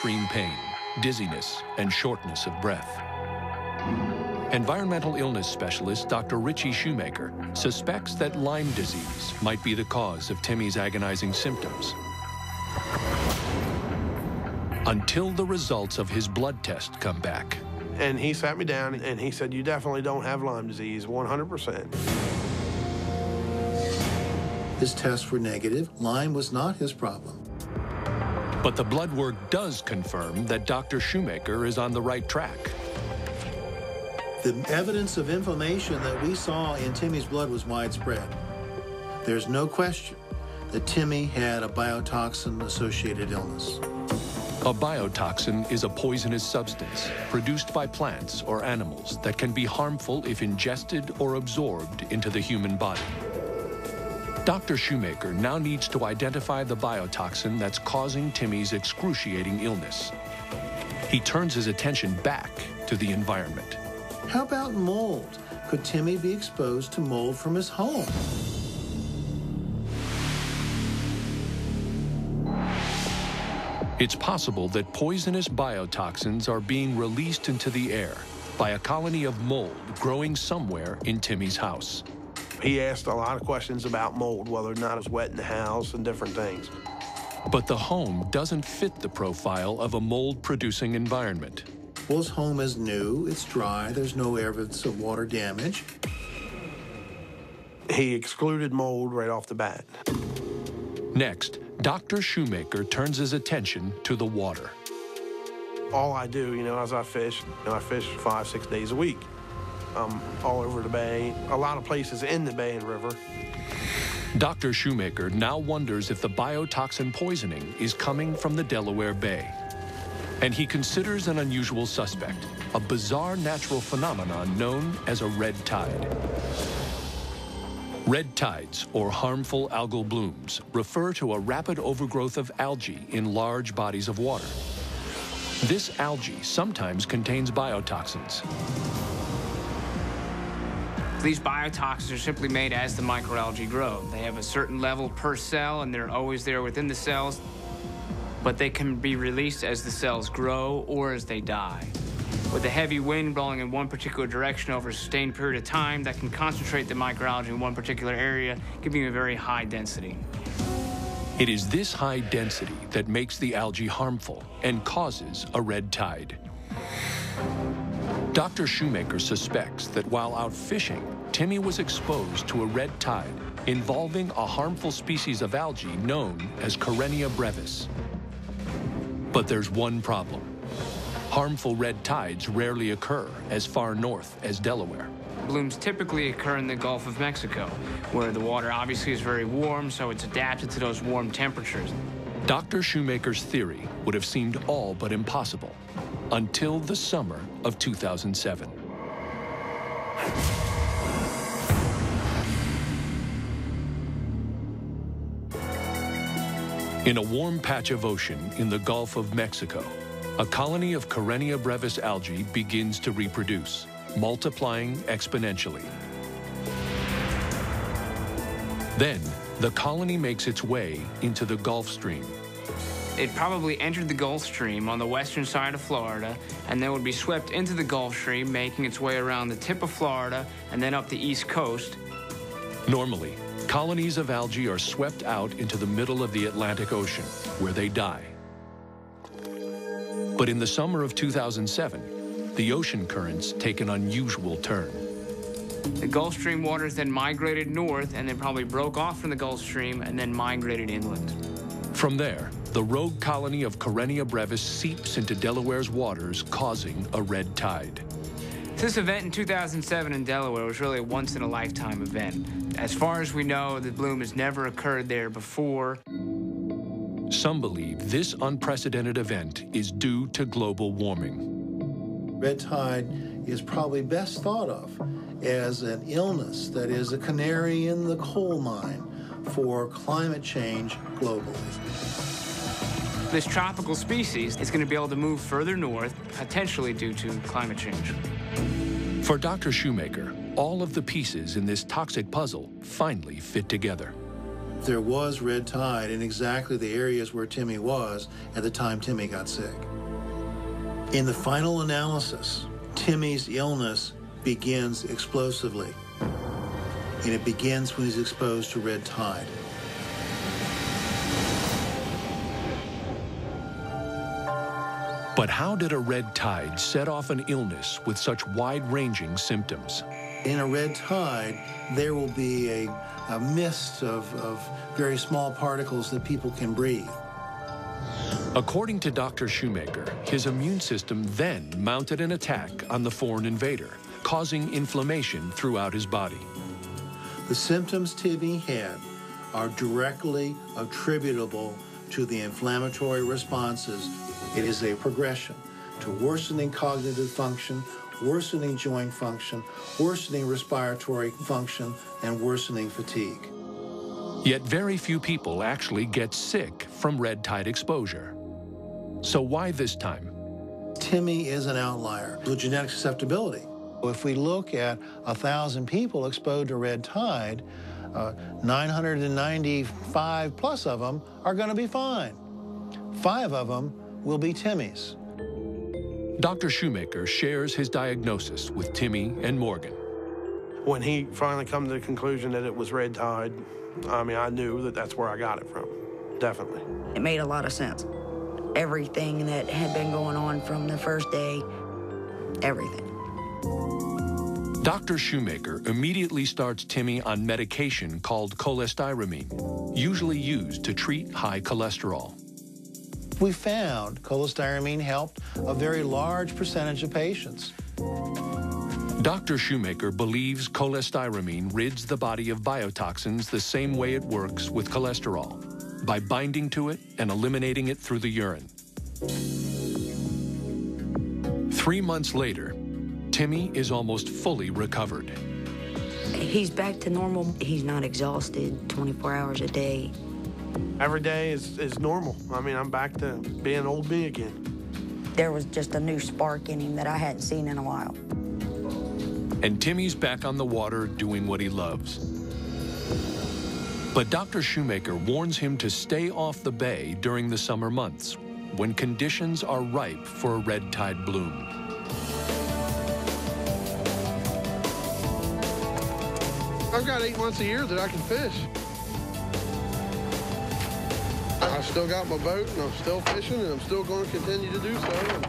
extreme pain, dizziness, and shortness of breath. Environmental illness specialist Dr. Ritchie Shoemaker suspects that Lyme disease might be the cause of Timmy's agonizing symptoms. Until the results of his blood test come back. And he sat me down and he said, "You definitely don't have Lyme disease, 100%. His tests were negative. Lyme was not his problem. But the blood work does confirm that Dr. Shoemaker is on the right track. The evidence of inflammation that we saw in Timmy's blood was widespread. There's no question that Timmy had a biotoxin-associated illness. A biotoxin is a poisonous substance produced by plants or animals that can be harmful if ingested or absorbed into the human body. Dr. Shoemaker now needs to identify the biotoxin that's causing Timmy's excruciating illness. He turns his attention back to the environment. How about mold? Could Timmy be exposed to mold from his home? It's possible that poisonous biotoxins are being released into the air by a colony of mold growing somewhere in Timmy's house. He asked a lot of questions about mold, whether or not it was wet in the house and different things. But the home doesn't fit the profile of a mold-producing environment. Well, his home is new, it's dry, there's no evidence of water damage. He excluded mold right off the bat. Next, Dr. Shoemaker turns his attention to the water. All I do, as I fish 5-6 days a week. All over the bay, a lot of places in the bay and river. Dr. Shoemaker now wonders if the biotoxin poisoning is coming from the Delaware Bay. And he considers an unusual suspect, a bizarre natural phenomenon known as a red tide. Red tides, or harmful algal blooms, refer to a rapid overgrowth of algae in large bodies of water. This algae sometimes contains biotoxins. These biotoxins are simply made as the microalgae grow. They have a certain level per cell, and they're always there within the cells, but they can be released as the cells grow or as they die. With a heavy wind blowing in one particular direction over a sustained period of time, that can concentrate the microalgae in one particular area, giving a very high density. It is this high density that makes the algae harmful and causes a red tide. Dr. Shoemaker suspects that while out fishing, Timmy was exposed to a red tide involving a harmful species of algae known as Karenia brevis. But there's one problem. Harmful red tides rarely occur as far north as Delaware. Blooms typically occur in the Gulf of Mexico, where the water obviously is very warm, so it's adapted to those warm temperatures. Dr. Shoemaker's theory would have seemed all but impossible until the summer of 2007. In a warm patch of ocean in the Gulf of Mexico, a colony of Karenia brevis algae begins to reproduce, multiplying exponentially. Then, the colony makes its way into the Gulf Stream. It probably entered the Gulf Stream on the western side of Florida, and then would be swept into the Gulf Stream, making its way around the tip of Florida and then up the east coast. Normally, colonies of algae are swept out into the middle of the Atlantic Ocean, where they die. But in the summer of 2007, the ocean currents take an unusual turn. The Gulf Stream waters then migrated north and then probably broke off from the Gulf Stream and then migrated inland. From there, the rogue colony of Karenia brevis seeps into Delaware's waters, causing a red tide. This event in 2007 in Delaware was really a once-in-a-lifetime event. As far as we know, the bloom has never occurred there before. Some believe this unprecedented event is due to global warming. Red tide is probably best thought of as an illness that is a canary in the coal mine for climate change globally. This tropical species is going to be able to move further north, potentially due to climate change. For Dr. Shoemaker, all of the pieces in this toxic puzzle finally fit together. There was red tide in exactly the areas where Timmy was at the time Timmy got sick. In the final analysis, Timmy's illness begins explosively, and it begins when he's exposed to red tide. But how did a red tide set off an illness with such wide-ranging symptoms? In a red tide, there will be a mist of very small particles that people can breathe. According to Dr. Shoemaker, his immune system then mounted an attack on the foreign invader, causing inflammation throughout his body. The symptoms Timmy had are directly attributable to the inflammatory responses. It is a progression to worsening cognitive function, worsening joint function, worsening respiratory function, and worsening fatigue. Yet very few people actually get sick from red tide exposure. So why this time? Timmy is an outlier with genetic susceptibility. If we look at 1,000 people exposed to red tide, 995 plus of them are going to be fine. 5 of them will be Timmys. Dr. Shoemaker shares his diagnosis with Timmy and Morgan. When he finally come to the conclusion that it was red tide, I mean, I knew that that's where I got it from, definitely. It made a lot of sense. Everything that had been going on from the first day, everything. Dr. Shoemaker immediately starts Timmy on medication called cholestyramine, usually used to treat high cholesterol. We found cholestyramine helped a very large percentage of patients. Dr. Shoemaker believes cholestyramine rids the body of biotoxins the same way it works with cholesterol, by binding to it and eliminating it through the urine. 3 months later, Timmy is almost fully recovered. He's back to normal. He's not exhausted 24 hours a day. Every day is normal. I mean, I'm back to being old me again. There was just a new spark in him that I hadn't seen in a while. And Timmy's back on the water doing what he loves. But Dr. Shoemaker warns him to stay off the bay during the summer months, when conditions are ripe for a red tide bloom. I've got 8 months a year that I can fish. I still got my boat, and I'm still fishing, and I'm still going to continue to do so.